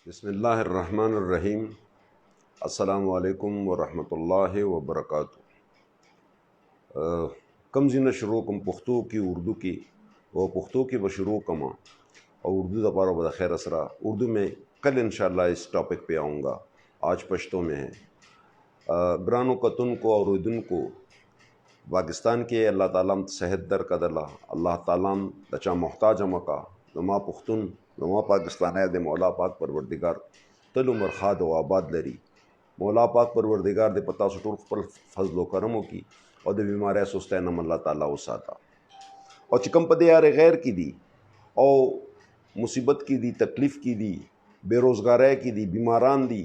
बिस्मिल्लाहिर्रहमानिर्रहीम। अस्सलामु अलैकुम वरहमतुल्लाहि वबरकातुहू। कम ज़िन शुरू कम पुख्तो की उर्दू की व पुख्तो की बशुरू कमा और उर्दू दपारा बद खैर असरा उर्दू में कल इंशाअल्लाह इस टॉपिक पे आऊँगा। आज पश्तो में है ग्रानो कतुन को और उदन को पाकिस्तान के अल्लाह ताला सेहत दर कदला अल्लाह ताला दचा मोहताज मका नमा पुख्तुन नमा पाकिस्तान है दे मौला पाक परवरदिगार तल उमर खाद व आबाद लरी मौला पाक परवरदिगार दे पता सुटुर पर फजलो करमो की और दे बीमार सुस्तैन अल्लाह ताला उसाता और चिकम पदे यार गैर की दी और मुसीबत की दी तकलीफ़ की दी बेरोज़गार की दी बीमारान दी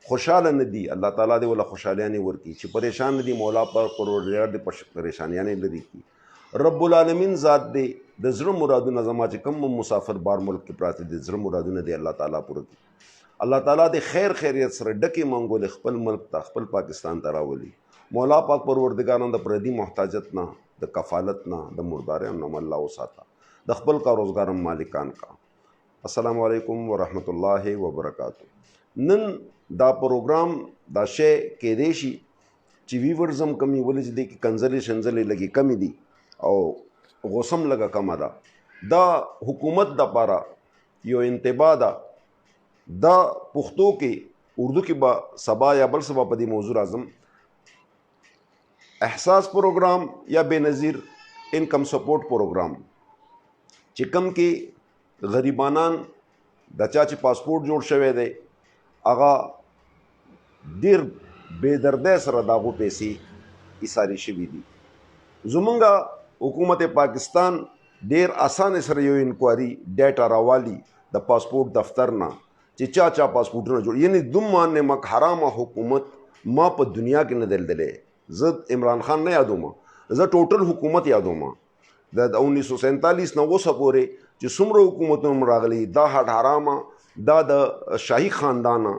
खुशहाल न दी अल्लाह ताला दे वाला खुशहालियाँ नहीं वर्की ची परेशान दी मौला पर परवरदिगार दे परेशानियाँ नहीं लरी की रब्बुल आलमीन ज़ात दे दज़र मुरादु नज़मा च कम मुसाफिर बार मुल्क के प्राति दज़र मुरादु न दे अल्लाह ताला पुर की अल्लाह ताला दे खैर खैरियत सर डके मंगोल खपल मुल्क ता खपल पाकिस्तान तरावली मौला पाक परवरदिगार द प्रदी मोहताजत ना द कफालत ना द मुर्दार नम अल्लाह उसाता द खपल का रोज़गार मालिकान का। अस्सलामु अलैकुम वरहमतुल्लाहि वबरकातुहू। नन दा प्रोग्राम दा शे के देशी ची वीवर्ज़म कमी वली दे की कंजली शंजली लगी कमी दी और गौसम लगा कमा दा हुकूमत दा पारा यो इंतबा दा पुख्तो के उर्दू की बा सबा या बल सबा पदी मौजूद आज़म एहसास प्रोग्राम या बेनज़ीर इनकम सपोर्ट प्रोग्राम चिकम के गरीबानान दचा ची पासपोर्ट जोड़ शवे दे आगा देर बेदर्दे सर दागो पैसी इसारी शिवी दी जुमंगा हुकूमत पाकिस्तान देर आसान सर यो इंक्वायरी डेटा रावाली द पासपोर्ट दफ्तर ना चिचा चा पासपोर्ट न जोड़ यानी दुम मानने मक हरामा हुकूमत माँ पर दुनिया के न दिल दिले जद इमरान खान ने यादों माँ जद टोटल हुकूमत यादों माँ द 1947 न वो सपोरे जो सुमर हुकूमत में रागली दा हरामा दा द शाही ख़ानदाना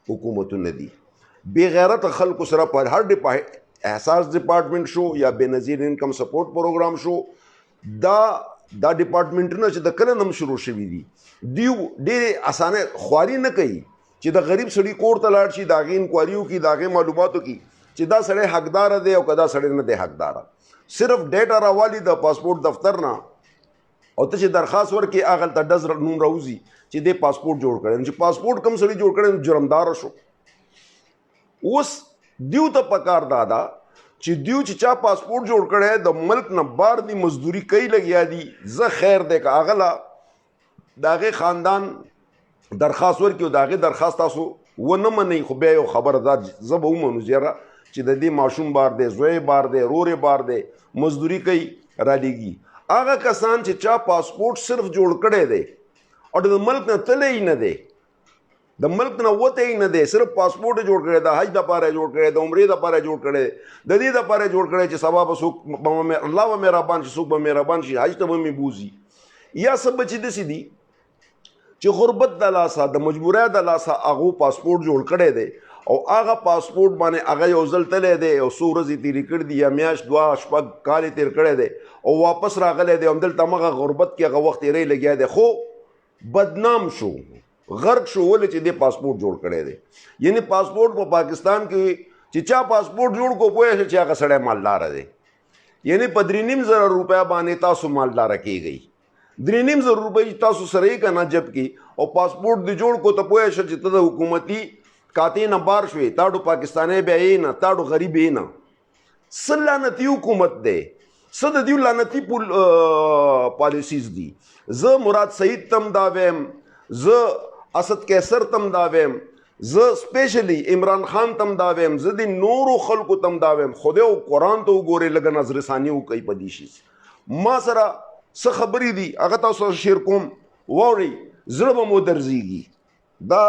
हुकूमत ने दी बेगैरत खल को सरा पर हर एहसास डिपार्टमेंट शो या बेनज़ीर इनकम सपोर्ट प्रोग्राम शो दा डिपार्टमेंट न च द कलनम शुरू शवी दी दियो डे आसाने ख्वारी न कही च द गरीब सड़ी कोर तलाट ची दागे इंक्वायरियों की दागे मालूमातों की च दा सड़े हकदार दे और कदा सड़े न दे हकदार सिर्फ डेटा रावाली द पासपोर्ट दफ्तर ना और तचे दरखास्त वर के आगल तडज नूम राउजी च दे पासपोर्ट जोड़ करे पासपोर्ट कम सड़ी जोड़ करे जुर्मदार शो उस दिव तो पकार दादा ची दिव चा पासपोर्ट जोड़ करे द मुल्क न बार दी मजदूरी कई लगिया दी ज खैर दे का अगला दागे खानदान दरखास्त वर क्यों दागे दरखास्त आसो वो न मनी खुबे खबरदार जब मनु जरा ची दी माशूम बार दे जोए बार दे रोरे बार दे मजदूरी कई रालीगी आगा कसान चा पासपोर्ट सिर्फ जोड़ करे दे और द मुल्क न तले ही न दे द मुल्क न वोते ही न दे सिर्फ पासपोर्ट जोड़ करे दा हज दपारे जोड़ करे दा उम्रे दपारे जोड़ करे ददी दपारे जोड़ करे च सवा बसुक में अल्लाह व मेरा बान सुख ब मेरा बान हज तब में बूजी या सब बची दसी दी च गुरबत दलासा द मजबूरा दलासा आगो पासपोर्ट जोड़ करे दे और आगा पासपोर्ट माने आगा योजल तले दे और सूरज तीरी कर दिया म्याश दुआ अशपग काले तेर करे दे और वापस रागले दे अमदल तमगा गुरबत के आगा वक्त रही लगिया दे खो बदनाम शो गर्क शो वो ले दे पासपोर्ट जोड़ करे दे यानी पासपोर्ट को पाकिस्तान की चिचा पासपोर्ट जोड़ को पोए चा का सड़े मालदार दे यानी पदरीनिम ज़रा रुपया बाने तासु मालदार की गई द्रीनिम ज़र रुपये तासु सरई का ना जबकि और पासपोर्ट दे जोड़ को तो पोए चित हुकूमती काते न बार शुए ताड़ो पाकिस्तान बे ना ताड़ो गरीब ना सलानती हुकूमत दे सद दियो लानती पॉलिसीज दी ज मुराद सईद तम दावेम ज असद कैसर तम दावेम ज स्पेशली इमरान खान तम दावेम जदी नूर खल को तम दावेम खुदे कुरान तो गोरे लगा नजरसानी हो कई पदीशी माँ सरा स खबरी दी अगता सो शेर कोम वोरी जरब मो दर्जीगी दा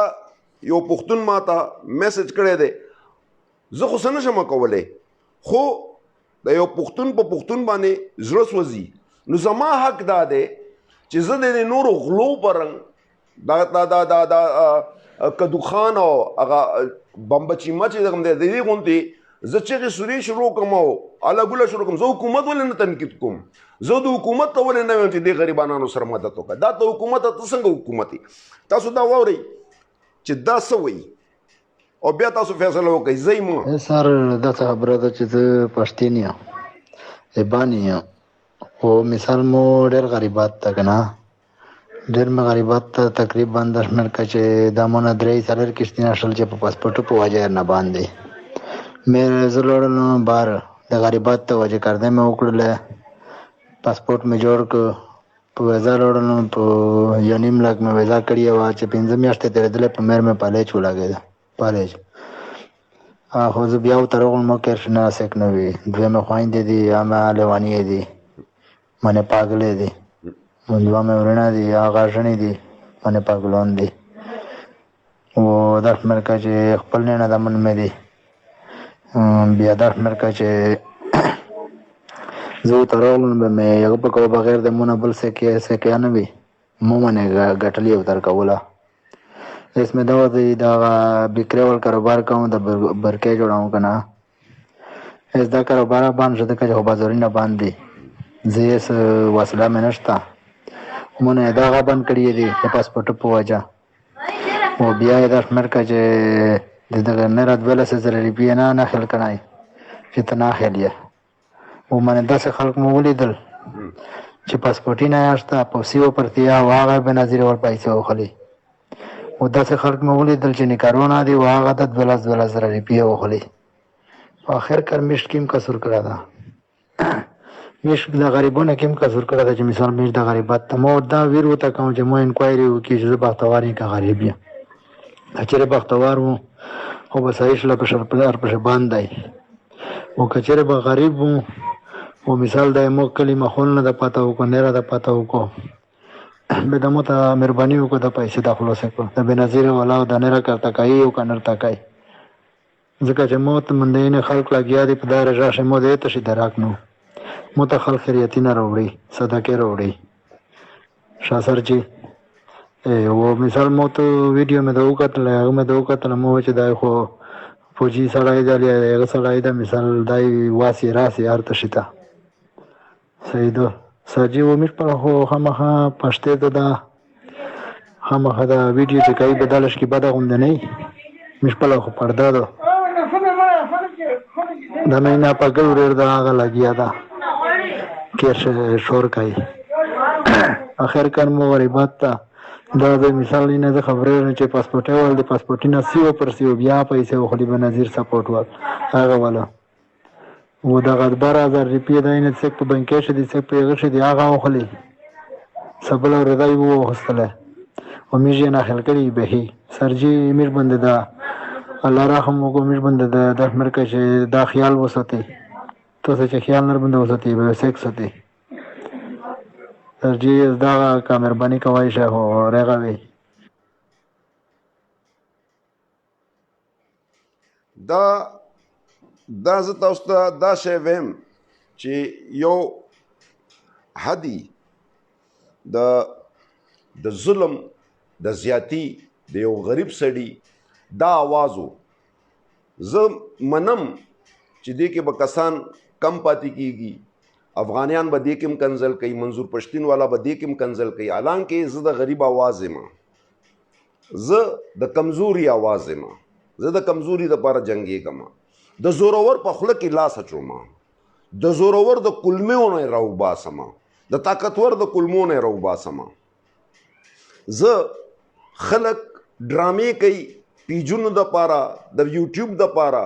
यो पुख्तुन माता मैसेज करे दे ज खुसन शमा कवले खो दा यो पुख्तुन प पुख्तुन बाने जरस वजी नु जमा हक दा दे चीज़ दे नूर गलो परंग दा दा दा दा दा कदू खान और अगा बम्बची मच दे दे गुंती जच्चे के सुरी शुरू कमाओ अला गुला शुरू कम जो हुकूमत वाले न तनकीद कुम जो दो हुकूमत तो वाले न दे गरीबाना नो सर मदद का दा तो हुकूमत तो संग हुकूमती ता सुदा वावरी چې دا څه وایي او بیا تاسو فیصله وکړئ. زه یم سر داسې خبره ده چې زه پښتین یم، ایبان یم، خو مثال مو ډېر غریبات ته که نه، ډېر مې غریبات ته تقریبا د شمېر که چې دا مونه 3-4 کښتونه شول چې په پاسپورټو په وجه نه باندې مې زه لاړم بهر د غریبات ته وجه کرده مې وکړله، پاسپورټ مې جوړ کړ، په ویزا لاړم، په 1.5 لاک مې ویزا کړې وه چې 5 میاشتې تېرېدلې، په مېر مې پالېج ولګېده، پالېج. خو زه بیا ورته راغلم کرشنا سیک نه وي، دوی مې خویندې دي، همه لیوانې دي، منې پاګلې دي، دوه مې ورونه دي، هغه ژڼې دي، منې پاګلان دي. و دا شمېر که چې خپل نه دمن مې دي، بیا دا شمېر که چې زه ورته راغلم به مې هغه په کوه بغیر د مونه بل سیکیا نه وي، مو منې ګټلې او درکوله. اس مې دا وځي د هغه بیکریول کاروبار کوم، د برکې جوړوم که نه، اس دا کاروبار بند شو ځکه چې خو بازاري نه بند دي، زه هېڅ وسیله مې نشته، مونه یې دا هغه بند کړي دي د پاسپورټو په وجه. و بیا یې دا شمېر که چې د دغه نره 12,000 روپۍ نه ناخیل کړی چې ته ناخیل یې. و منې داسې خلک مو ولیدل چې پاسپورټي نه یاشته پوسي وپرتیا و هغه بېنظیرې ور پیسې وخلي. و داسې خلک مې ولیدل چې نکارونه دي و هغه د 12,000 روپۍ وخلي. په آخر کار میشت کې هم قصور کړی ده، میشت د غریبانو کې هم قصور کړی ده چې مثال میشت د غریبات ته ما دا ویر ورته کوم چې ما انکوایري وکړي چې زه بختوار یم که غریب یم. که چېرې بختوار وو خو به صحیح شله په شرپلار پسې بند دی، و که چېرې به غریب وو و مثال د موږ کلي ماحول نه د پته وکړو، نیره د پته وکړو، به د مو ته مهرباني وکړو د پیسې د خلاصې کړو، د بېنظیره والا د نیره کرتکایي او که نرتکای، ځکه چې مو ته مندین خلک لګیا دي په دا رژا شي مو د هېڅ شي دراک نه مو ته خلک خیریتي نه راوړي، صدقې راوړي. شاه سرجي و مثال مو ته ویډیو مې د وکتل، هغه مې د وکتل، مو چې دا خو فوجي سړی دی، هغه سړی دی، مثال دی واسي راسي هر ته شي ته صحیح ده. ساجي و میش پر خو خامخا پښتې ده دا خامخا دا ویډیو چې کوي بدلش کې بده غونډه نه میش پر خو پرده ده دا مې نه پګل ورېر دا هغه لګیا ده کې شور کوي. اخر کار مو غریبات ته دا د مثال نه د خبرې چې پاسپورټ ول د پاسپورټ نه سیو پر سیو بیا پیسې وخلی به نظیر سپورټ ول هغه ولا و دا غد 12,000 روپۍ د نه څک په بانکې شه دي څک په هغه شه دي هغه وخلی سبل ورځي وو وستله و میږي نه خل کړي به سرجي میر بند دا الله رحم وکړو میر بند دا د مرکه چې دا خیال وساتي تاسو چې خیال نر بند وساتي به سیک ساتي سرجي دا کا مهرباني کوي شه هو رغوي. دا زه تاسو ته دا شی ویم چې یو حدي د ظلم د زیاتی د یو غریب سړي دا आवाज و زه منم چې دې کې به کسان کم پاتې کیږي، افغانیان به دې کې هم کنزل کوي، منظور پښتین والا به دې کې هم کنزل کوي، حالانکه زه د غریب आवाज یم، زه د کمزوري आवाज یم، زه د کمزوري دپاره جنګېږم، د زورور په خوله کې لاس اچوم، د زورور د کلمو نه راوباسم، د طاقتور د کلمو نه راوباسم. زه خلک ډرامې کوي پیجونو دپاره، د یوټیوب دپاره،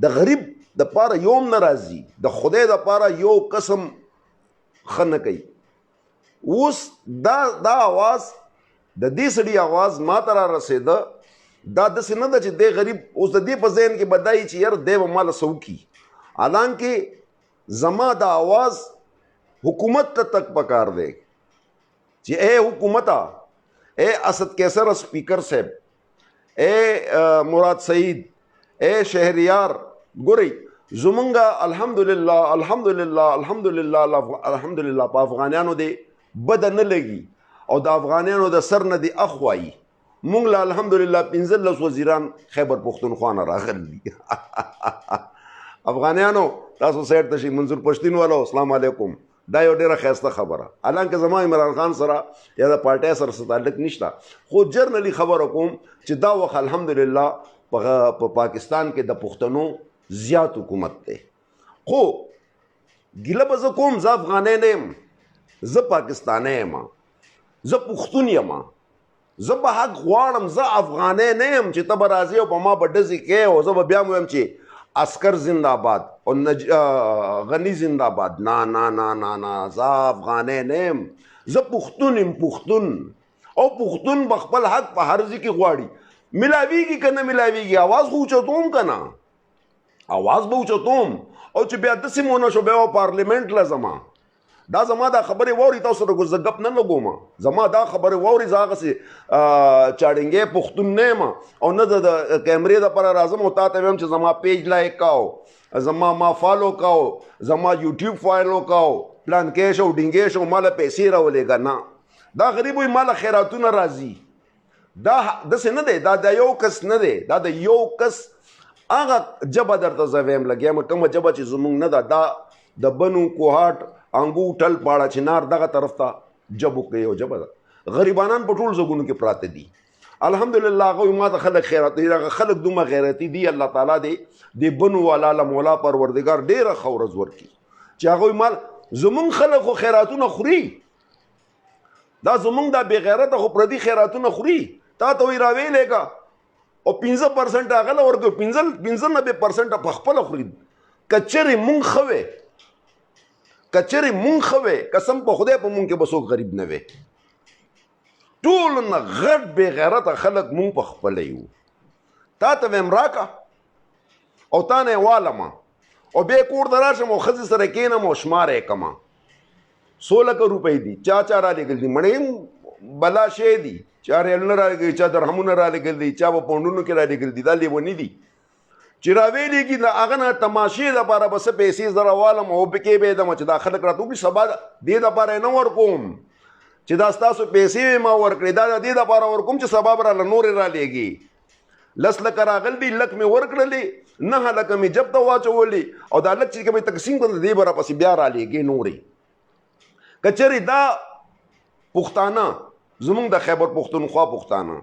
د غریب دپاره یوم نه راځي، د خدای دپاره یو قسم ښه نه کوي. اوس دا اواز د دې سړي اواز ما ته را رسېده، دا داسې نه ده چې دی غریب اوس د دې په ذهن کې بدایي چې یار دی به ماله څه وکړي، حالانکې زما دا اواز حکومت ته تک پکار دی چې اے حکومته، اے اسد کیسر سپیکر صاحب، اے مراد سعید، اے شهریار، ګورئ زمونږه الحمدلله الحمدلله الحمدلله الحمدلله په افغانیانو دی بده نه لګي او د افغانیانو د سر نه دی اخوایي. مونږ له الحمدلله 15 وزیران خیبر پښتونخوا نه راغلي افغانیانو تاسو سیټ ته شئ، منظور پښتین والو السلام علیکم، دا یو ډېره ښایسته خبره. حالانکه زما عمران خان سره یا د پارټۍ سره څه تعلق نشته، خو جرنلي خبره کوم چې دا وخت الحمدلله په پاکستان کې د پښتنو زیات حکومت دی. خو ګیله به زه کوم، زه افغانی نه یم، زه پاکستانی یم، زه پښتون یم، زه به حق غواړم. زه افغانی نه یم چې ته به راځې او په ما به ډزې کوې او زه به بیا ویم چې عسکر زنده باد او غنی زنده باد. نه نه نه نه نه، زه افغانی نه یم، زه پښتون یم، پښتون. او پښتون به خپل حق په هر ځای کې غواړي. ملاویږي که نه ملاویږي، آواز خو اوچتوم که نه، آواز به اوچتوم. او چې بیا داسې مو نه شو بیا پارلیمنټ له ځمه. دا زما دا خبرې واوري، تاسو سره زه ګپ نه لګوم، زما دا خبرې واوري. زه هغسې چاړنګی پښتون نه یم او نه د کیمرې دپاره راځم او تا ته ویم چې زما پیج لایک کاو، زما ما فالو کاو، زما یوټیوب فالو کاو، پلانکی شو ډینګی شو، ماله پیسې راولېږه. نه، دا غریب وي ماله خیراتونه راځي. دا داسې نه دی، دا د یو کس نه دی، دا د یو کس هغه جبه درته زه ویم لګیم، کومه جبه چې زمونږ نه ده. دا د بنو کوهاټ انګو ټل پاړه چنار دغه طرف ته جبو کې یو جبه ده. غریبانان په ټول ځګونو کې پراته دي. الحمدلله هغوی ما ته خلک خیراتي، هغه خلک دومره غیرتي دي. الله تعالی دې د بنو والا له مولا پروردګار ډېره ښه ورځ ورکړي چې هغوی مال زمونږ خلک خو خیراتونه خوري. دا زمونږ دا بې غیرته خو پردي خیراتونه خوري. تا ته وایي راویلېږه او 15% هغه له ورکوي، 95% په خپله خوري. که چېرې مونږ ښه وی، که چېرې مونږ ښه وی، قسم په خدای په مونږ کې به څوک غریب نه وی. ټولو نه غټ بې غیرته خلک مونږ په خپله یو. تا ته ویم راکه او تا نه یې والمه او بیا کور ته راشم او ښځې سره کښېنم او شماره یې کمه. 100 لکه روپۍ دي، چا رالېږل دي، مړې بلا شی دي. چا ریالونه رالېږلي، چا درهمونه رالېږل دي، چا به پونډونو کې رالېږل دي. دا لیوني دي چې راویلېږي د هغه نه تماشې دپاره به څه پیسې زه راوالم او پکې به یې دم چې دا خلک راته وکړي. سبا دې دپاره یې نه ورکوم چې دا ستاسو پیسې ما ورکړې، دا د دې دپاره ورکوم چې سبا به راله نورې رالېږي. 10 لکه راغل دي، لک مې ورکړلې، 9 لکه مې جب ته واچولې او دا لک چې کوم تقسیم کړل دې به راپسې بیا رالېږي نورې. که چېرې دا پښتانه زمونږ د خیبر پښتونخوا پښتانه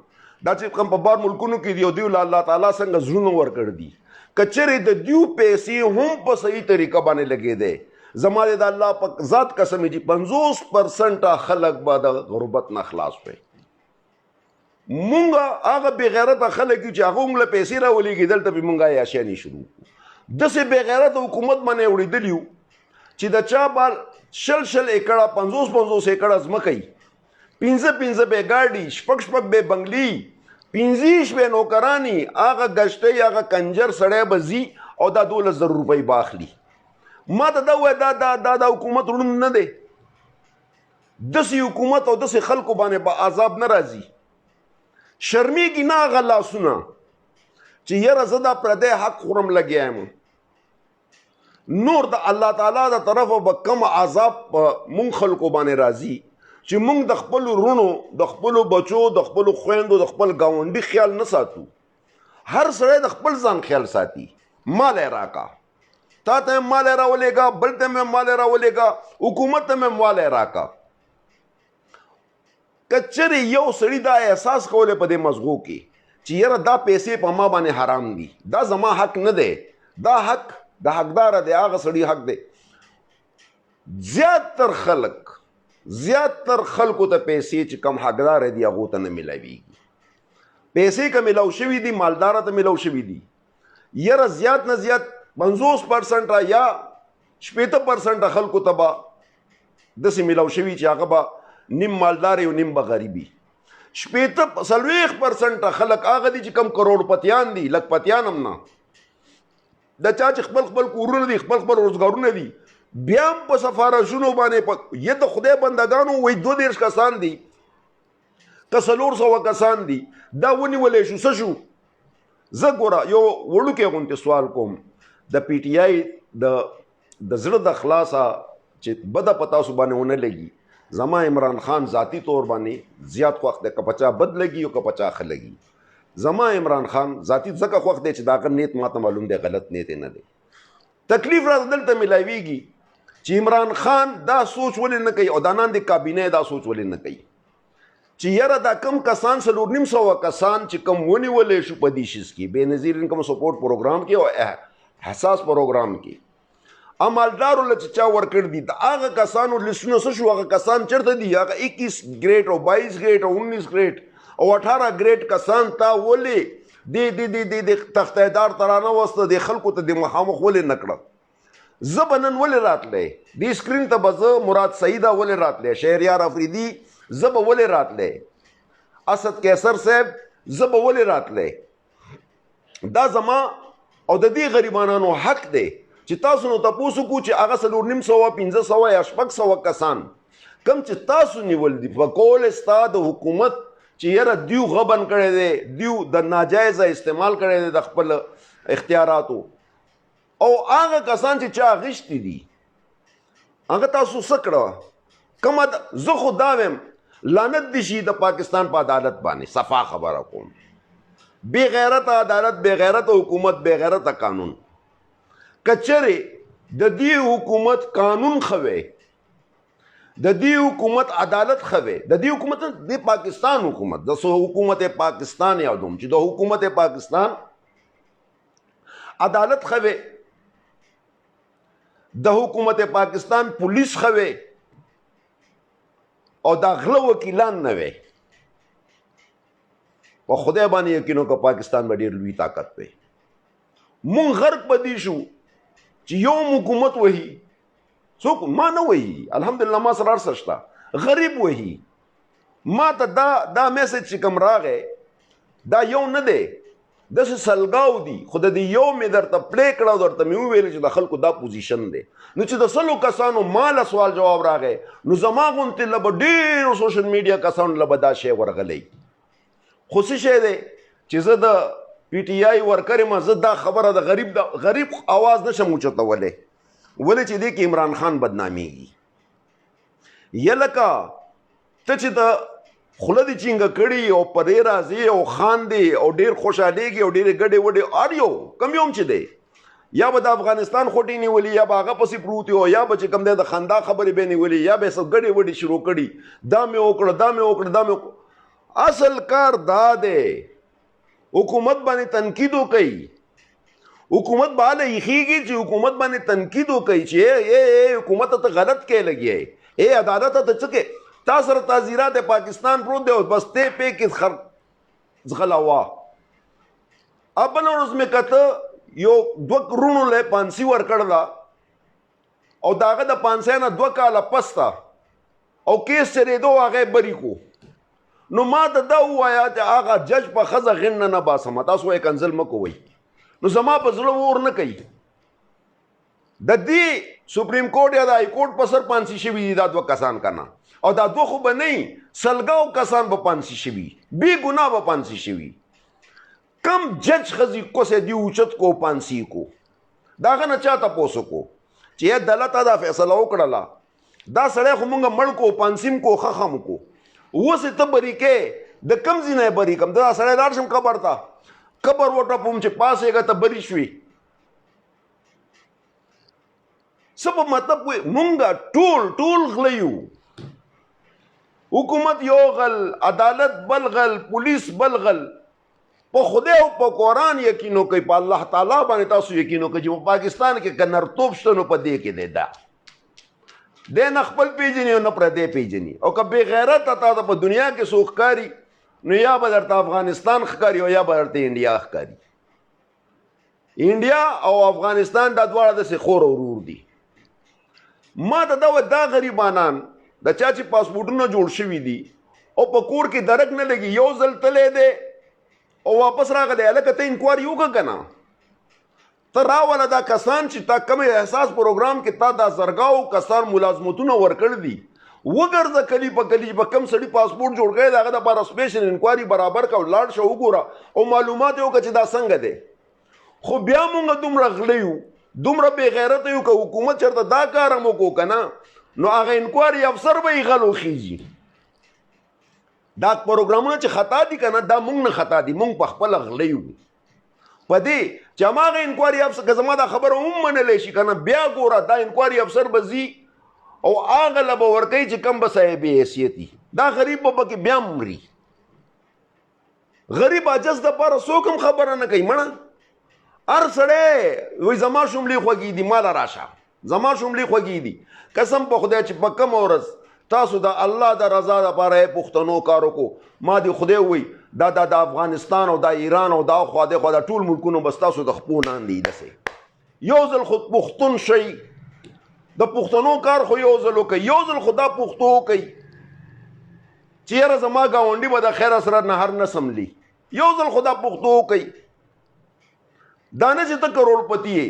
دا چې کوم په بار ملکونو کې دي او دوی الله تعالی څنګه زړونه ورکړ دي، که چېرې د دوی پیسې هم په صحیح طریقه باندې لګېدی، زما د الله په ذات قسم چې 50% خلک به د غربت نه خلاص وي. مونږ هغه بې غیرته خلک یو چې هغه موږ له پیسې راولېږي، دلته به مونږ عیاشیانې شروع کړو. داسې بې غیرته حکومت باندې اورېدلي یو چې د چا بال 60 ایکړه 50 ایکړه ځمکه وي، 15 به ګاډي، 6 به بنګلي، 15 به نوکرانی. هغه ګشتۍ هغه کنجر سړی به ځي او دا 12,000 روپۍ به اخلي. ما ته دا ووایه دا حکومت ړوند نه دی. داسې حکومت او داسې خلکو باندې به عذاب نه راځي. شرمېږي نه هغه لاسونه چې یاره زه دا پردی حق خورم لګیا یم. نور د الله تعالی د طرفه به کم عذاب په مونږ خلکو باندې راځي چې مونږ د خپلو وروڼو، د خپلو بچو، د خپلو خویندو، د خپل ګاونډي خیال نه ساتو. هر سړی د خپل ځان خیال ساتي. مال یې راکا، تا ته مې مال یې راولېږه، بل ته مې مال یې راولېږه، حکومت ته مې مال یې راکا. که چېرې یو سړي دا احساس کولی په دې مزغو کې چې یاره دا پیسې په ما باندې حرام دي، دا زما حق نه دی، دا حق د حقداره دی، هغه سړي حق دی. زیاتر خلکو ته پیسې چې کم حقداره دي هغو ته نه میلاویږي. پیسې که میلاو شوي دي مالداره ته میلاو شوي دي. یاره زیات نه زیات 50% یا 60% خلکو ته به داسې میلاو شوي چې هغه به نیم مالدار او نیم به غریبي. 40% خلک هغه دي چې کم کروڑپتیان دي، لکپتیان هم نه، د چا چې خپل کورونه دي، خپل روزګارونه دي، بیا هم په سفارشونو باندې یه د خدای بندګانو وایي 32 کسان دي که 400 کسان دي، دا ونیولی شو څه شو. زه ګوره یو وړوکی غوندې سوال کوم، د پی ټي آی د زړه د خلاصه چې بده په تاسو باندې ونه لګي، زما عمران خان ذاتی طور باندې زیات خوښ دی، که په چا بد لګي او که په چا ښه لګي. زما عمران خان ذاتی ځکه خوښ دی چې د هغه نیت ماته معلوم دی، غلط نیت یې نه دی. تکلیف راته دلته میلاویږي چې عمران خان دا سوچ ولې نه کوي او دا نن د کابینه دا سوچ ولې نه کوي چې یاره دا کم کسان 4,500 کسان چې کم ونیولې شو په دې شیز کې بېنظیر انکم سپورټ پروګرام کې او حساس پروګرام کې عملدارو له چې چا ورکړ دي د هغه کسانو لیسټونه څه شو هغه کسان چېرته دي هغه 21 ګریډ او 22 ګریډ او 19 ګریډ او 18 ګریډ کسان تا ولې د تختیدار ترانه وسته د خلکو ته د مخامخ ولې نه کړه زه به نن ولې راتلی دې سکرین ته به زه مراد سعیده ولې راتلی شهریار افریدي زه به ولې راتلی اسد کیسر صاحب زه به ولې راتلی دا زما او د دې غریبانانو حق دی چې تاسو نو تپوس وکړو چې هغه 4,500 500 یا 600 کسان کم چې تاسو نیول دي په کول ستا د حکومت چې یاره دیو غبن کړی دی دیو د ناجایزه استعمال کړی دی د خپل اختیاراتو او هغه کسان چې چا غشتي دي هغه تاسو څه کړه کومه زه خو دا ویم لعنت دي شي د پاکستان په عدالت باندې صفا خبره کوم بے غیرت عدالت بے غیرت حکومت بے غیرت قانون کچره د دې حکومت قانون خوي د دې حکومت عدالت خوي د دې حکومت د پاکستان حکومت د حکومت پاکستان یادوم چې د حکومت پاکستان عدالت خوي د حکومت پاکستان پولیس خوي او دا غله وکیلان نه وي په خدای باندې یقینو که پاکستان به ډېر لوی طاقت وي مونږ غرق به دي شو چې یو حکومت وهي څوک ما نه وهي الحمدلله ما سره هر څه شته غریب وهي ما ته دا میسج چې کوم راغی دا یو نه دی داسې سلګاو دي خو د دې یو مې درته پلی کړه او درته مې وویل چې د خلکو دا پوزیشن دی نو چې د 100 کسانو ماله سوال جواب راغی نو زما غوندې له به ډېرو سوشل میډیا کسانو له به دا شی ورغلی خو څه شی دی چې زه د پی ټي آی ورکر یم زه دا خبره د غریب آواز نشم اوچتولی ولې چې دې کې عمران خان بدنامیږي یا لکه ته چې د خوله دې چینګه کړي او پرې راځي او خاندي او ډېر خوشحالېږي او ډېرې ګډې وډې هر یو کم یو هم چې دی یا به د افغانستان خوټې نیولي یا به هغه پسې پروت او یا به چې کوم دی د خندا خبرې به نیولي یا به یې څه ګډې وډې شروع کړي دا مې وکړه دا مې وکړه دا مې وکړه اصل کار دا دی حکومت باندې تنقید وکړي حکومت باندې ایخیږي چې حکومت باندې تنقید وکړي چې اے حکومت ته غلط کې لګي اے عدالت ته څه کې تا سره تعزیرات پاکستان پروت دی بس ته پې کې ځغلاوه ابل ورځ مې کته یو 2 کرونو له پانسی ورکړلا او داغه د 500 نه 2 کاله پستا او کیس چرې دوه هغه بری کو نو ما ته دا وایا چې هغه جج په خزه غن نه باسم تاسو یې کنزل مکوئ نو زما په زړه ور نه کوي د دې سپریم کورټ یا د های کورټ په سر پانسی شوي دي دا 2 کسان کنه او دا 2 خو به نه سلګاو کسان به پانسی شوي بی ګناه به پانسی شوي کم جج خزي کوسه دی اوچت کو پانسی کو داغه نه چاته پوسو کو چې عدالت دا فیصله وکړه دا سړی خو مونږ مړ کو پانسیم کو خخم کو وسه ته بری کې د کم زینه بری کم دا سړی لاړ شم قبر ته قبر وټه پوم چې پاسېګه ته بری شوي سب مطلب مونږ ټول غلیو حکومت یو غل عدالت بلغل پولیس بلغل په خدای او په قرآن یقینو کوي په الله تعالی باندې تاسو یقینو کوي چې په پاکستان کې کنرتوب شته نو په دې کې دی دا د نه خپل پیژني او نه پر دې پیژني او که بې غیرت تا په دنیا کې څوک ښکاري نو یا به درته افغانستان ښکاري او یا به درته انډیا ښکاري انډیا او افغانستان دا دواړه داسې خور او ورور دي ما ته دا غریبانان د چا چې پاسپورټونه جوړ شوي دي او په کور کې درک نه لګي یو ځل تلی دی او واپس راغلی هلکه ته انکواري وکړه که نه ته راوله دا کسان چې تا کم احساس پروګرام کې تا دا زرګاو کسان ملازمتونه ورکړ دي وګرځه کلی په کلی په کم سړي پاسپورټ جوړ کړی د هغه دپاره سپیشل انکواري برابر کړه لاړ شه وګوره او معلومات یې وکړه چې دا څنګه دی خو بیا مونږ دومره غلی یو دومره بې غیرته یو که حکومت چېرته دا کار هم وکړو که نه نو هغه انکواري افسر به یې غل وخیږي دا پروګرامونه چې خطا دي که نه دا مونږ نه خطا دي مونږ په خپله غلی یو پدې چې هماغه انکوایري افسر که زما دا خبره هم منلی شي که نه بیا ګوره دا انکوایري افسر به ځي او هغه له به ورکوي چې کوم به صاحب حیثیتي دا غریب به پکې بیا مري غریب عجز دپاره څوک هم خبره نه کوي مړه هر سړی وایي زما شملې خوږې دي ماله راشه زما شملې خوږې دي قسم په خدای چې په کومه ورځ تاسو د الله د رضا دپاره پښتنو کار وکړو ما دې خدای وایي دا د افغانستان او د ایران او دا خوا د ټول ملکونو بس تاسو د خپو لاندې دسې یو ځل خو پښتون شئ د پښتنو کار خو یو ځل وکړئ یو ځل خو دا پښتو وکړئ چې یاره زما ګاونډي به د خیره سره نهر نه سملي یو ځل خو دا پښتو وکړئ دا نه چې ته کروڑپتی یې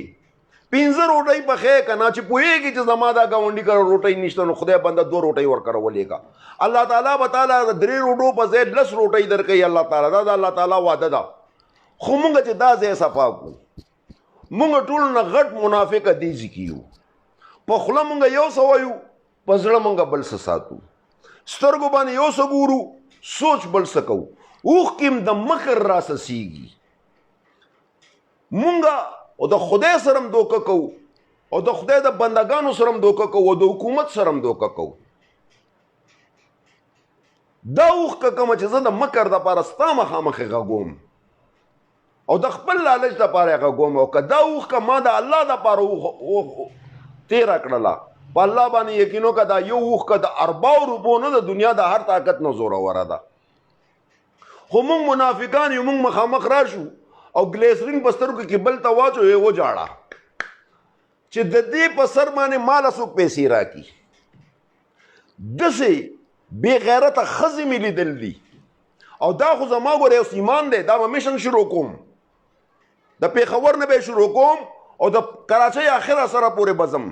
15 روټۍ پخې که نه چې پوهېږي چې زما دا ګاونډي کره روټۍ نشته نو خدای بنده 2 روټۍ ورکړه ولېږه الله تعالی به تعالی د 3 روټو په ځای 10 روټۍ درکوي الله تعالی دا د الله تعالی وعده ده خو مونږ چې دا ځای صفا کړو مونږ ټول نه غټ منافق دې ځکې یو په خوله مونږ یو څه وایو په زړه مونږ بل څه ساتو سترګو باندې یو څه ګورو سوچ بل څه کوو اوښکې هم د مکر راسسیږي مونږ او د خدای سره هم دوکه کوو او د خدای د بندګانو سره هم دوکه کوو او د حکومت سره هم دوکه کوو دا اوښکه کومه چې زه د مکر دپاره ستا مخامخې غږوم او د خپل لالچ دپاره یې غږوم او که دا اوښکه ما د الله دپاره تیره کړله په الله باندې یقین وکړه دا یو اوښکه د ارباو روپو نه د دنیا د هر طاقت نه زوروره ده خو موږ منافقان یو موږ مخامخ راشو او ګلیسرین په سترګو کې بل ته واچو یې وجاړه چې د دې په سر باندې ماله څوک پیسې راکړي داسې بې غیرته ښځې مې لیدل دي او دا خو زما ګوره یو ایمان دی دا به میشن شروع کوم د پېښور نه به شروع کوم او د کراچۍ اخره سره پورې به ځم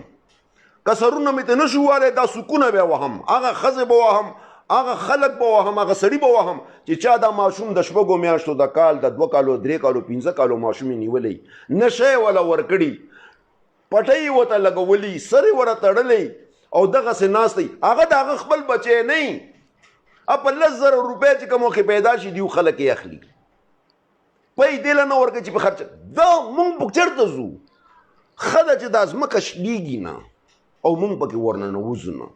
که سرونه مې ته نه شو والی دا سکونه به وهم هغه ښځې به وهم هغه خلک به وهم هغه سړي به وهم چې چا دا ماشوم د 6 میاشتو د کال د 2 کالو 3 کالو 15 کالو ماشوم یې نیولی نشه یې وله ورکړي پټۍ یې ورته لګولي سر یې ورته تړلی او دغسې ناست دی هغه د هغه خپل بچی نه وي په 10,000 روپۍ چې کوم وخت پیدا شي دیو خلک یې اخلي پی دې له نه ورکوي چې په خرچه دا مونږ چېرته ځو ښه ده چې دا ځمکه شلېږي نه او مونږ پکې ورننوځو نه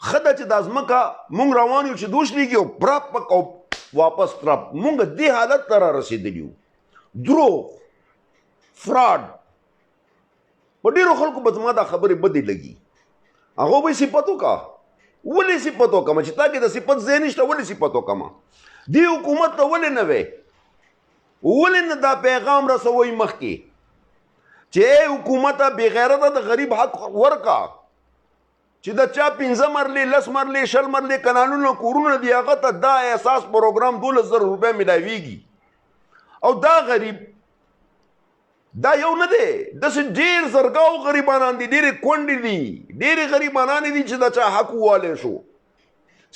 ښه ده چې دا ځمکه مونږ روان یو چې دوش لېږي او پراپک او واپس ترپ مونږ دې حالت ته را رسېدلي یو دروغ فراډ په ډېرو خلکو به زما دا خبرې بدې لګي هغو به یې صفت وکړه ولې صفت وکړم چې تا کې د صفت ځای نشته ولې صفت وکړم دې حکومت ته ولې نه وی ولې نه دا پیغام رسوئ مخکې چې حکومته بې غیرته د غریب حق ورکا چې د چا 15 مرلې 10 مرلې 20 مرلې کنالونه کورونه دي هغه ته دا احساس پروګرام 12,000 روپۍ ملاویږي او دا غریب دا یو نه دی داسې ډېر زرګاو غریبانان دي ډېرې کونډې دي ډېرې غریبانان دي چې د چا حق ووالی شو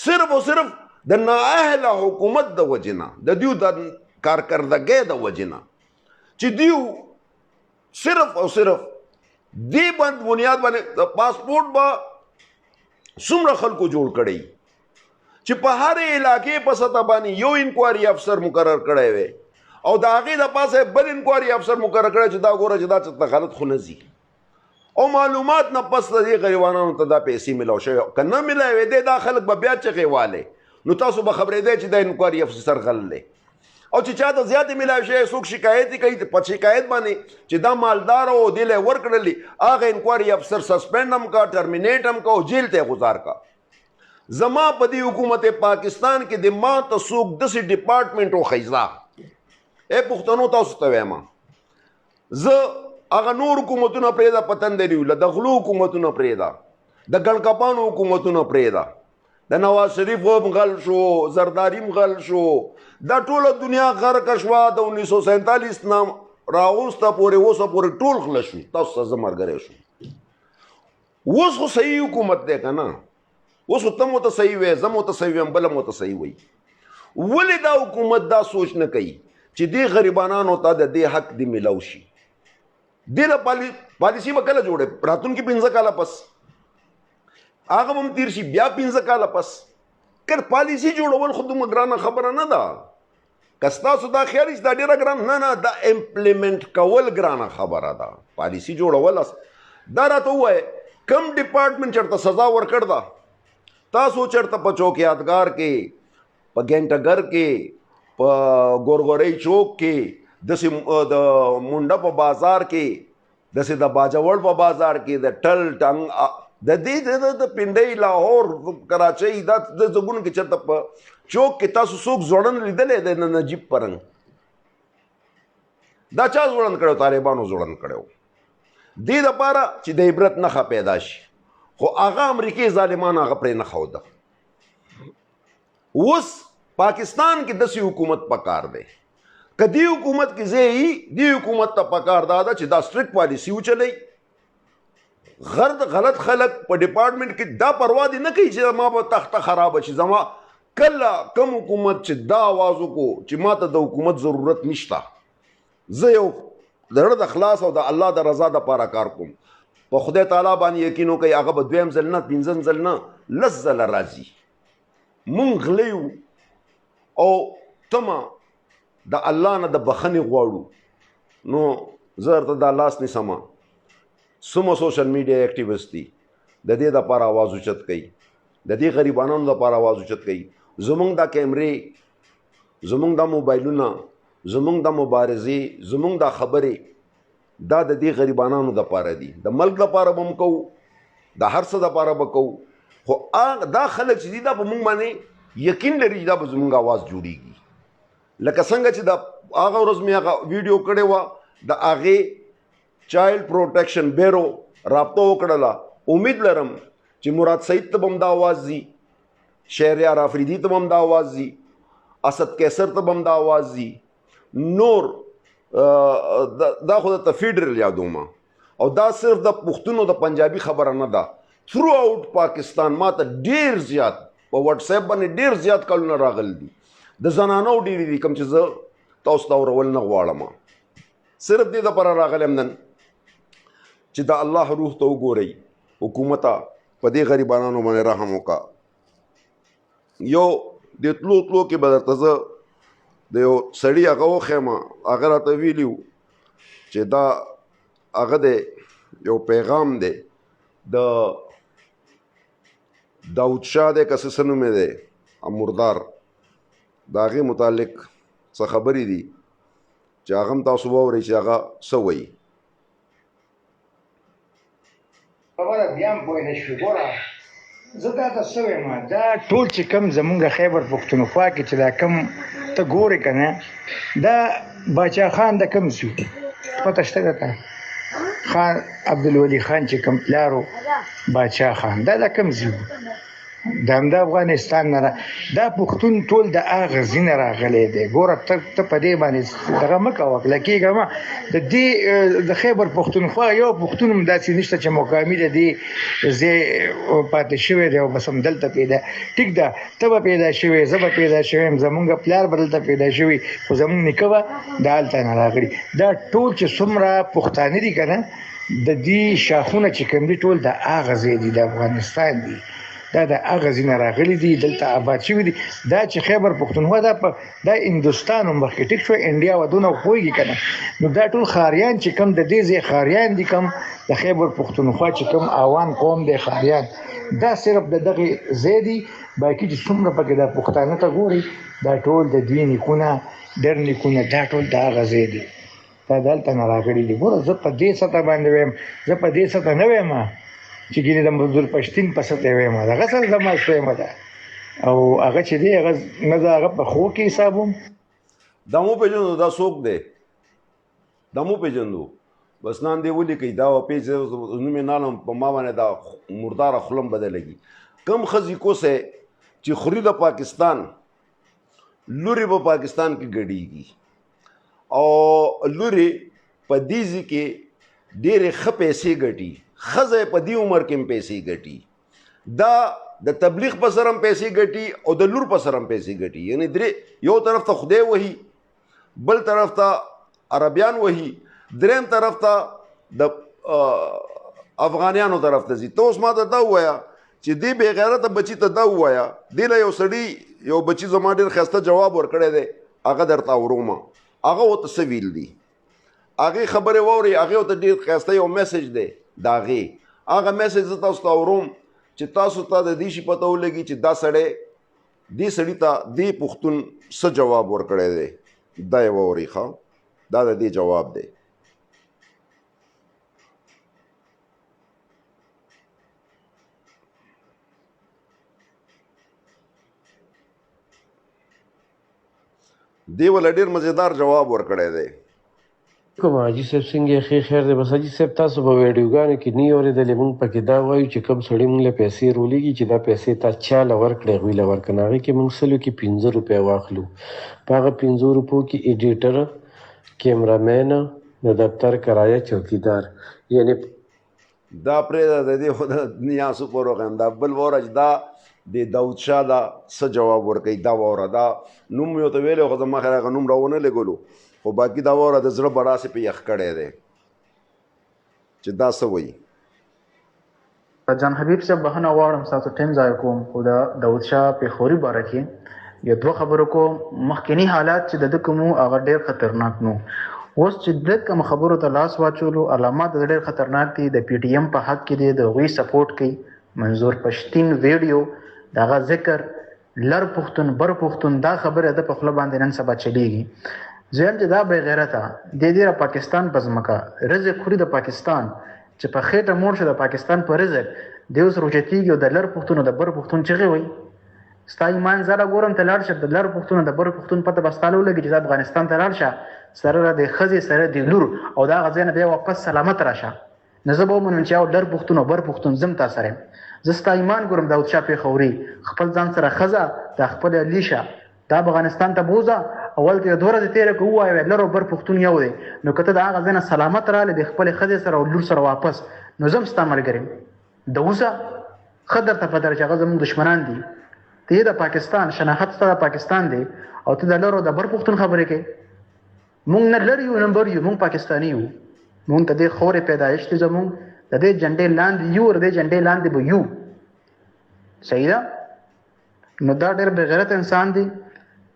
صرف او صرف د نااهله حکومت د وجې نه د دیو د کارکردګۍ د وجې نه چې دیو صرف او صرف دې بنیاد باندې د پاسپورټ به څومره خلکو جوړ کړی چې په هر علاقې په سطح باندې یو انکوایري افسر مقرر کړی وی او د هغې د پاسه بل انکوایري افسر مقرر کړی چې دا ګوره چې دا څه غلط خو نه ځي او معلومات نه پس د دې غریبانو ته دا پیسې میلاو شوی که نه میلاوې دی دا خلک به بیا چغې والی نو تاسو به خبرېدی چې دا انکوایري افسر غل دی او چې چاته زیاتې میلاو شوی څوک شکایت یې کوي په شکایت باندې چې دا مالدار او دې لی ورکړلي هغه انکوایري افسر سسپینډ هم کا ټرمینیټ هم کا او جیل ته یې گزار کا زما په دې حکومت پاکستان کې د ما ته څوک داسې ډپارټمنټ وښیځه پښتنو تاسو ته وایم زه هغه نور حکومتونه پرېږده په تندر یو د غلو حکومتونه پرېږده د ګڼکپانو حکومتونه پرېږده د نواز شریف هم غل شو زرداری هم غل شو دا ټوله دنیا غرقه شوه د 1947 نه راوسته پورې اوسه پورې ټول غله شو تاسو سره زه ملګری شو اوس خو صحیح حکومت دی که نه اوس خو ته مو ته صحیح وی زه مو ته صحیح ویم بله مو ته صحیح وی ولې دا حکومت دا سوچ نه کوي چې دې غریبانانو ته د دې حق دې میلاو شي دې له پالیسي به کله جوړې راتلونکي 15 کاله پس هغه به هم تیر شي بیا 15 کاله پس که پالیسي جوړول خو دومره ګرانه خبره نه ده که ستاسو دا خیال چې دا ډېره ګران نه دا امپلیمنټ کول ګرانه خبره ده پالیسي جوړول دا راته ووایه کم ډپارټمنټ چېرته سزا ورکړ ده تاسو چېرته په چوکیاتګار کې په ګینټګر کې په ګورګورۍ چوک کې داسې د منډه په بازار کې داسې د باجوړ په بازار کې د ټل ټنګ د دې د پنډۍ لاهور کراچۍ دا د ځګونو کې چېرته په چوک کې تاسو څوک ځوړن لیدلی دی د نجیب پرنګ دا چا ځوړن کړی طالبانو ځوړن کړی دې دپاره چې د عبرت نښه پیدا شي خو هغه امریکې ظالمان هغه پرې نه ښوده اوس پاکستان کې داسې حکومت پکار دی که دې حکومت کې ځای دې حکومت ته پکار دا ده چې دا سټرک پالیسي وچلوي غلط خلک په ډپارټمنټ کې دا پروا دې نه کوي چې زما به تخته خرابه شي زما کله کم حکومت چې دا آواز وکړو چې ما ته د حکومت ضرورت نشته زه یو د زړه د خلاص او د الله د رضا دپاره کار کوم په خدای تعالی باندې یقین وکړئ هغه به دویم ځل نه پنځم ځل نه لس ځله راځي مونږ غلی او تمه د الله نه د بخښنې غواړو نو زه درته دا لاس نیسمه څومره سوشل میډیا اکټیویسټ دي د دې دپاره آواز اوچت کوي د دې غریبانانو دپاره آواز اوچت کوي زمونږ دا کیمرې زمونږ دا موبایلونه زمونږ دا مبارزې زمونږ دا خبرې دا د دې غریبانانو دپاره دي د ملک دپاره به هم کوو د هر څه دپاره به کوو خو دا خلک چې دي دا په مونږ باندې یقین لري چې دا به زمونږ آواز جوړېږي لکه څنګه چې د هغه ورځ مې هغه ویډیو کړې وه د هغې چایلډ پروټیکشن بیرو رابطه وکړله امید لرم چې مراد سعید ته به هم دا آواز ځي شهریار آفریدي ته به هم دا آواز ځي اسد قیصر ته به هم دا آواز ځي نور دا خو درته فیډرل یادوم او دا صرف د پښتون او د پنجابي خبره نه ده تھرو آؤٹ پاکستان ما ته ډېر زیات په واټس ایپ باندې ډېر زیات کالونه راغلي دي د زنانو ډېرې دي کوم چې زه تاسو ته اورول نه غواړم صرف دې دپاره راغلی یم نن چې د الله روح ته وګورئ حکومته په دې غریبانانو باندې رحم وکړه یو د تلو کې به درته زه د یو سړي هغه وښیم هغه راته ویلي و چې دا هغه دی یو پیغام دی د داود شاه دی که څه نوم یې دی مردار د هغې متعلق څه خبرې دي چې هغه هم تاسو واورئ چې هغه څه وایي خبره بیا هم پوه نه شوې ګوره زه دا ته څه وایم دا ټول چې کوم زمونږ خیبر پښتونخوا کې چې دا کوم ته ګورې که نه دا باچا خان د کوم ځو پته شته درته خان عبدالولي خان چې کوم پلارو باچا خان دا د کوم ځو د همدا افغانستان نه دا پښتون ټول د هغه ځای نه راغلی دی ګوره ته په دې باندې دغه مه کوه کله کېږه مه د دې د خیبر پښتونخوا یو پښتون هم داسې نشته چې مقامي د دې ځای پاتې شوی دی او بس همدلته پیدا ټیک ده ته به پیدا شوې زه به پیدا شوی یم زمونږ پلار به دلته پیدا شوي خو زمونږ نیکه به د هلته نه راغلي دا ټول چې څومره پښتانه دي که نه د دې شاخونه چې کوم دي ټول د هغه ځای دي د افغانستان دي دا د هغه ځای نه راغلي دي دلته آباد شوي دي دا چې خیبر پښتونخوا دا هندوستان هم مخکې ټیک شو انډیا ودونه پوهېږي که نه نو دا ټول ښاریان چې کوم د دې ځای ښاریان دي کوم د خیبر پښتونخوا چې کوم اوان قوم دی ښاریان دا صرف د دغې ځای دي باقي چې څومره پکې دا پښتانه ته ګوري دا ټول د دوی نیکونه ډېر نیکونه دا ټول د هغه ځای دي دا دلته نه راغلي دي ګوره زه په دې سطح باندې وایم زه په دې سطح نه وایم چې ګینې د مزدور پښتین په سطح وایم دغه سره زما شویمه ده او هغه چې دی هغه نه زه هغه په خو کې حسابوم دا مو پېژندو دا څوک دی دا مو پېژندو بس نام دې ولیکئ دا پیج نوم یې نالم په ما باندې دا مرداره خولم بدلږي کم ښځې کوسې چې خوري د پاکستان لورې په پاکستان کې ګډېږي او لورې په دې ځای کې ډېرې ښه پیسې ګټي ښځه په دې عمر کې هم پیسې ګټي دا د تبلیغ په سر هم پیسې ګټي او د لور په سر هم پیسې ګټي یعنی درې یو طرف ته خدای وهي بل طرف ته عربیان وهي دریم طرف ته د افغانیانو طرف ته ځي ته اوس ما ته دا ووایه چې دې بې غیرته بچي ته دا ووایه دې له یو سړي یو بچي زما ډېر ښایسته جواب ورکړی دی هغه درته اورم هغه ورته څه ویل دي هغې خبرې واورئ هغې ورته ډېر ښایسته یو میسج دی د هغې هغه میسج زه تاسو ته اورم چې تاسو ته د دې شي پته ولګي چې دا سړي ته دې پوښتون څه جواب ورکړی دی دا یې واورئ ښه دا د دې جواب دی دی ولا ډېر مزیدار جواب ورکړی دی کوم حاجي صاحب څنګه ښې خیر دی بس حاجي صاحب تاسو په ویډیوګانو کې نه اورېدلې موږ پکې دا وایو چې کوم سړی موږ له پیسې رولېږي چې دا پیسې تا چا له ورکړې هغوی له ورکړه هغې کې موږ سلو کې 15 روپۍ واخلو په هغه 15 روپو کې ایډیټر کیمرامین د دفتر کرایه چوکیدار یعنی دا پرېږده د دې خو د نیاسو پروګرام دا بل واوره چې دا د داود شاه دا څه جواب ورکوي دا واوره دا نوم مې ورته ویلی خو زما خیر هغه نوم راونه لګلو خو باقي دا واوره د زړه بړاسې په یخ کړی دی چې دا څه وایي جان حبیب صاحب بخښنه غواړم ستاسو ټایم ضایع کوم خو د داود شاه پېښوري باره کې یو دوه خبرو کوم مخکینی حالات چې د ده کوم هغه ډېر خطرناک نو اوس چې د کوم خبرو ته لاس واچولو علامات ډېر خطرناک دي د پی ټی ایم په حق کې دی د هغوی سپورټ کوي منظور پښتین ویډیو د هغه ذکر لر پښتون بر پښتون دا خبره ده په خوله باندې نن سبا چلیږي ځیم چې دا بې غیرته د دې پاکستان په ځمکه رزق خوري د پاکستان چې په خېټه موړ شو د پاکستان په رزق دی اوس روچتېږي او د لر پښتون او د بر پښتون چغې وایي ستا ایمان زاله ګورم ته لاړ شه د لر پښتون او د بر پښتون پته به ستا له ولګي چې افغانستان ته لاړ شه سره د ښځې سره د لور او د هغه ځای نه بیا واپس سلامت راشه نو زه به ومنم چې یو لر پښتون او بر پښتون زم تا سره زه ستا ایمان ګورم داود شاه پېښوري خپل ځان سره ښځه د خپل لیشه دا افغانستان ته بوځه اول ته 2 ورځې تېره که ووایو لر او بر پښتون یو دی نو که ته د هغه ځای نه سلامت راغلې د خپلې ښځې سره او لور سره واپس نو زه هم ستا ملګری د اوسه ښه درته پته ده چې هغه زموږ دشمنان دي ته یې د پاکستان شناخت ستا د پاکستان دی او ته د لر او د بر پښتون خبرې کوې مونږ نه لر یو نه بر یو مونږ پاکستاني یو مونږ ته دې خورې پیدایش دی زمونږ د دې جنډې لاندې یو او د دې جنډې لاندې به یو صحیح ده نو دا ډېر بې غیرت انسان دی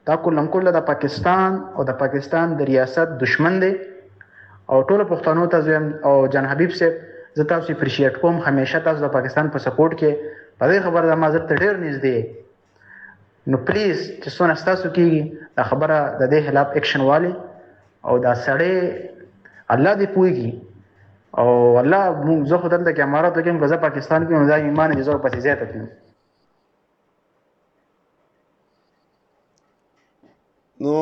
دا کلم کله د پاکستان او د پاکستان د ریاست دشمن دی او ټولو پښتنو ته زم او جان حبیب صاحب زه تاسو اپریشیټ کوم همیشه تاسو د پاکستان په سپورټ کې په دې خبره د مازر ته ډېر نږدې نو پلیز چې څونه ستاسو کېږي دا خبره د دې خلاف ایکشن والی او دا سړی الله دې پوهېږي او الله مونږ زه خو دلته کې امارت وکړم که زه پاکستان کې نو دا ایمان دې زه ورپسې زیاته کړم نو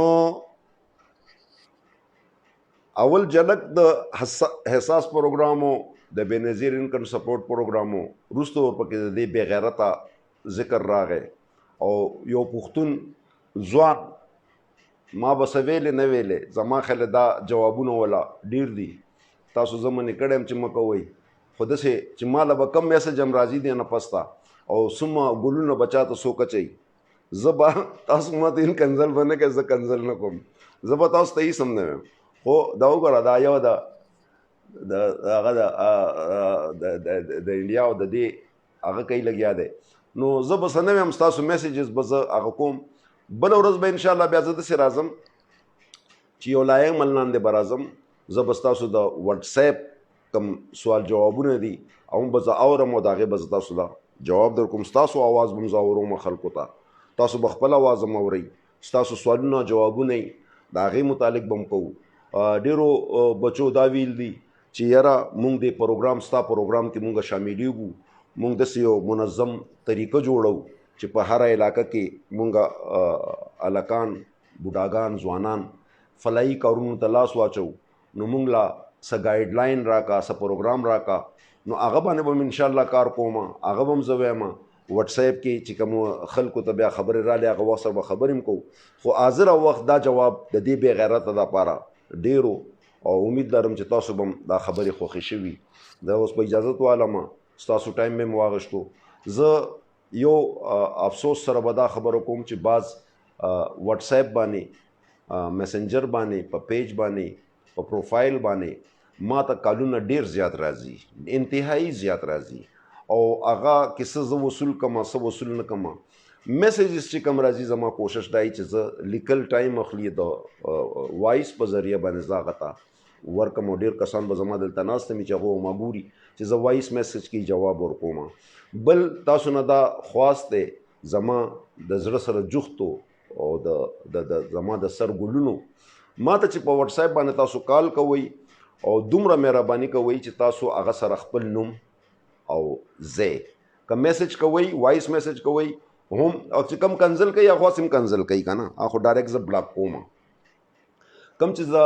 اول جلک د حساس پروګرامو د بېنظیر انکم سپورټ پروګرامو وروسته ورپکې د دې بې غیرته ذکر راغی او یو پښتون ځوان ما به څه ویلې نه ویلې زما خیال دا جوابونه ولا ډېر دي تاسو زه منې کړی یم چې مه کوئ خو داسې چې ما له به کم میسج هم راځي دی نه پسته او څومره ګلونه به چاته څوک اچوي زه به تاسو ماته این کنزل به نه کوئ زه کنزل نه کوم زه به تاسو ته هېڅ هم نه ویم خو دا وګوره دا یو د هغه د انډیا او د دې هغه کوي لګیا دی نو زه به څه نه ویم ستاسو میسیجز به زه هغه کوم بله ورځ به انشاءالله بیا زه داسې راځم چې یو لایق ملناندې به راځم زه به ستاسو د وټساپ کوم سوال جوابونه دي او به زه اورم او د هغې به زه تاسو ته جواب در کوم ستاسو اواز به م زه اوروم خلکو ته تاسو به خپل اواز هم اورئ ستاسو سوالونه جوابونه یي د هغې متعلق به م کوو ډېرو بچو دا ویل دي چې یاره مونږ د پروګرام ستا پروګرام کې مونږ شاملېږو مونږ داسې یو منظم طریقه جوړو چې په هره علاقه کې مونږ هلکان بوډاګان ځوانان فلاحي کارونو ته لاس واچو نو مونږ لا څه ګایډ لاین راکا څه پروګرام راکا نو هغه باندې به م انشاءالله کار کوم هغه به م زه وایم وټساپ کې چې کوم خلکو ته بیا خبرې رالې هغه وخت سره به خبرې م کوو خو حاضر وخت دا جواب د دې بې غیرته دپاره ډېرو او امید لرم چې تاسو به م دا خبرې خوښې شوي دا اوس په اجازت والم ستاسو ټایم مې م واغشتو زه یو افسوس سره به دا خبره کوم چې بعض وټساپ باندې میسنجر باندې په پیج باندې په پروفایل باندې ما ته کالونه ډېر زیات راځي انتهایی زیات راځي او هغه کې څه زه وصول کړم څه وصول نه کړم میسیجز چې کوم راځي زما کوشش دی چې زه لیکل ټایم اخلي د وایس په ذریعه باندې زه هغه ته ورکم او ډېر کسان به زما دلته ناست وي چې هغه ما ګوري چې زه وایس میسیج کې جواب ورکوم. بل تاسو نه دا خواست دی زما د زړه سره جوختو او د زما د سر ګلونو ما ته چې په واتس اپ باندې تاسو کال کوئ او دومره مهرباني کوئ چې تاسو هغه سره خپل نوم او ځای که میسیج کوئ وایس میسیج کوئ هم او چې کم کنزل کوي هغه سم کنزل کوي که نه هغه ډایرکټ زه بلاک کوم. کم چې زه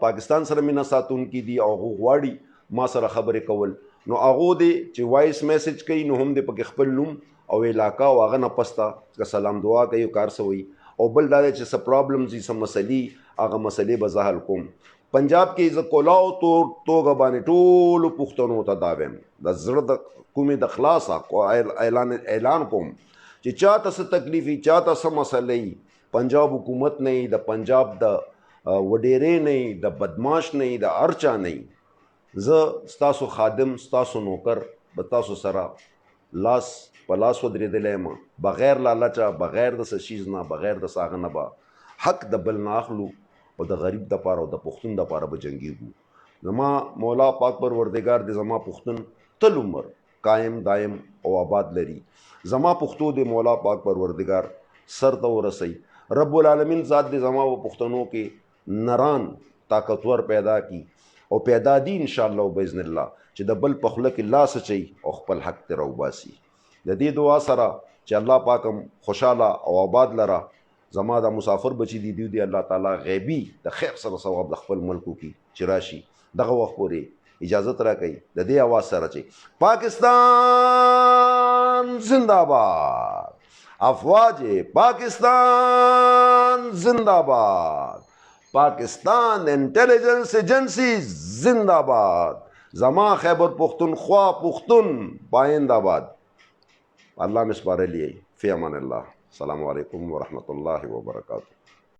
پاکستان سره مینه ساتونکي دي او هغه غواړي ما سره خبرې کول نو هغه دی چې وایس میسیج کوي نو هم د پکې خپل نوم او علاقه او هغه نه پسته که سلام دعا کوي کار سوي او بل دا چې څه پرابلمز دي څه مسلې هغه مسلې به زه حل کوم. پنجاب کې زه کولاو توګه باندې ټولو پښتنو ته دا وایم د زړه د کومې د خلاصه اعلان کوم چې چاته څه تکلیف وي چاته څه مسله پنجاب حکومت نه د پنجاب د وډیرې نه د بدماش نه د هر چا نه زه ستاسو خادم ستاسو نوکر به تاسو سره لاس په لاس ودرېدلی یم بغیر لالچه بغیر د څه شیز نه بغیر د څه هغه نه به حق د بل نه اخلو او د غریب دپاره او د پښتون دپاره به جنګېږو. زما مولا پاک پروردګار د زما پښتون تل عمر قایم دایم او آباد لري. زما پښتو د مولا پاک پروردګار سر ته ورسوي. رب العالمین ذات د زما په پښتنو کې نران طاقتور پیدا کی او پیدا دي ان شاء الله باذن الله چې د بل په خوله کې لاس اچي او خپل حق ته راوباسي. د دې دعا سره چې الله پاک هم خوشاله او آباد لره زما د مسافر بچي دي دی الله تعالی غیبی د خیر سره ثواب د خپل ملکو کې چې راشي دغه وخت پورې اجازت راکړي د دې आवाज سره چې پاکستان زنده‌باد افواج پاکستان زنده‌باد پاکستان انټيليجنس ایجنسی زنده‌باد زما خیبر پختونخوا پختون پاینده‌باد. الله مسپارلی فی امان الله. السلام علیکم ورحمۃ اللہ وبرکاتہ.